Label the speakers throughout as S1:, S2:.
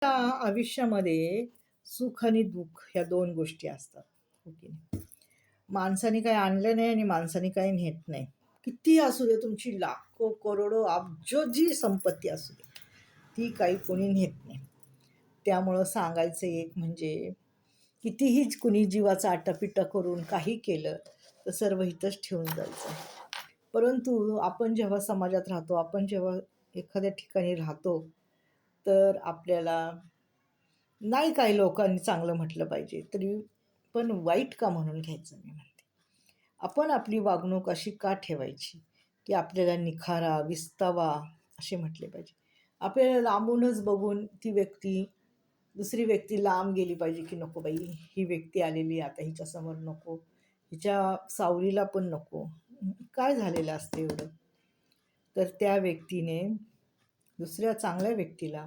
S1: त्या आयुष्यामध्ये सुख आणि दुःख ह्या दोन गोष्टी असतात. हो की नाही? माणसाने काही आणलं नाही आणि माणसाने काही नेत नाही. कितीही असू दे तुमची लाखो, करोडो, अब्जो जी संपत्ती असू दे, ती काही कोणी नेत नाही. त्यामुळं सांगायचं एक म्हणजे कितीही कुणी जीवाचं आटापिटा करून काही केलं, तर सर्व इथंच ठेवून जायचं. परंतु आपण जेव्हा समाजात राहतो, आपण जेव्हा एखाद्या ठिकाणी राहतो, तर आपल्याला नाही काही लोकांनी चांगलं म्हटलं पाहिजे, तरी पण वाईट का म्हणून घ्यायचं मी म्हणते. आपण आपली वागणूक अशी का ठेवायची, की आपल्याला निखारा, विस्तावा असे म्हटले पाहिजे. आपल्याला लांबूनच बघून ती व्यक्ती, दुसरी व्यक्ती लांब गेली पाहिजे, की नको बाई, ही व्यक्ती आलेली आता हिच्यासमोर नको, हिच्या सावलीला पण नको. काय झालेलं असतं एवढं? तर त्या व्यक्तीने दुसऱ्या चांगल्या व्यक्तीला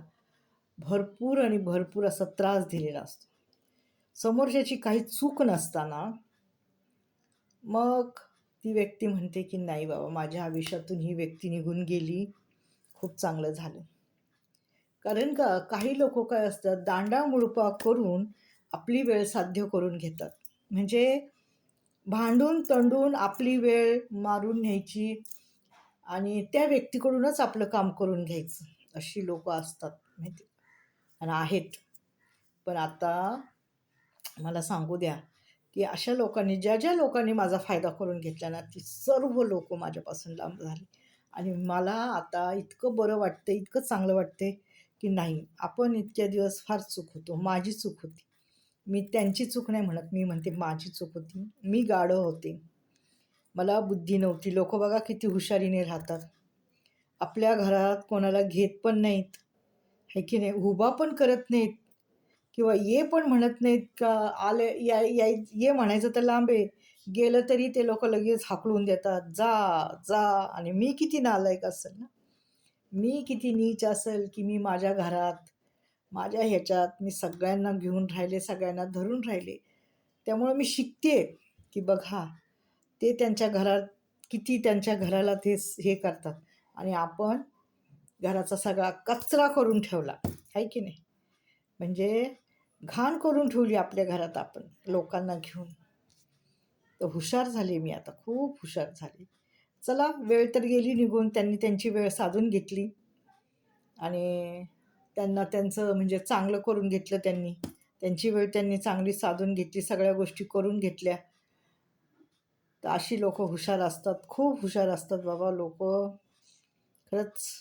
S1: भरपूर आणि भरपूर असा त्रास दिलेला असतो. समोरच्याची काही चूक नसताना मग ती व्यक्ती म्हणते, की नाही बाबा, माझ्या आयुष्यातून ही व्यक्ती निघून गेली, खूप चांगलं झालं. कारण का काही लोकं काय असतात, दांडामुळपा करून आपली वेळ साध्य करून घेतात. म्हणजे भांडून-तंडून आपली वेळ मारून न्यायची आणि त्या व्यक्तीकडूनच आपलं काम करून घ्यायचं. अशी लोकं असतात माहिती आणि आहेत. पण आता मला सांगू द्या, की अशा लोकांनी ज्या लोकांनी माझा फायदा करून घेतला ना, ती सर्व लोकं माझ्यापासून लांब झाली. आणि मला आता इतकं बरं वाटतंय, इतकं चांगलं वाटतंय, की नाही, आपण इतक्या दिवस फार चूक होतो. माझी चूक होती. मी त्यांची चूक नाही म्हणत, मी म्हणते माझी चूक होती. मी गाढव होते. मला बुद्धी नव्हती. लोकं बघा किती हुशारीने राहतात. आपल्या घरात कोणाला घेत पण नाहीत, आहे की नाही? उभा पण करत नाहीत किंवा ये पण म्हणत नाहीत का आले ये म्हणायचं तर लांब आहे. गेलं तरी ते लोकं लगेच हाकलून देतात. जा, जा आणि मी किती नालायक असेल ना. मी किती नीच असेल, की मी माझ्या घरात, माझ्या ह्याच्यात मी सगळ्यांना घेऊन राहिले, सगळ्यांना धरून राहिले. त्यामुळं मी शिकते की बघा, ते त्यांच्या घरात किती त्यांच्या घराला ते हे करतात आणि आपण घराचा सगळा कचरा करून ठेवला, आहे की नाही? म्हणजे घाण करून ठेवली आपल्या घरात आपण लोकांना घेऊन. तर हुशार झाले मी आता, खूप हुशार झाले. चला, वेळ तर गेली निघून. त्यांनी त्यांची वेळ साधून घेतली आणि त्यांना त्यांचं म्हणजे चांगलं करून घेतलं त्यांनी. त्यांची वेळ त्यांनी चांगली साधून घेतली, सगळ्या गोष्टी करून घेतल्या. तर अशी लोकं हुशार असतात, खूप हुशार असतात बाबा लोकं. खरंच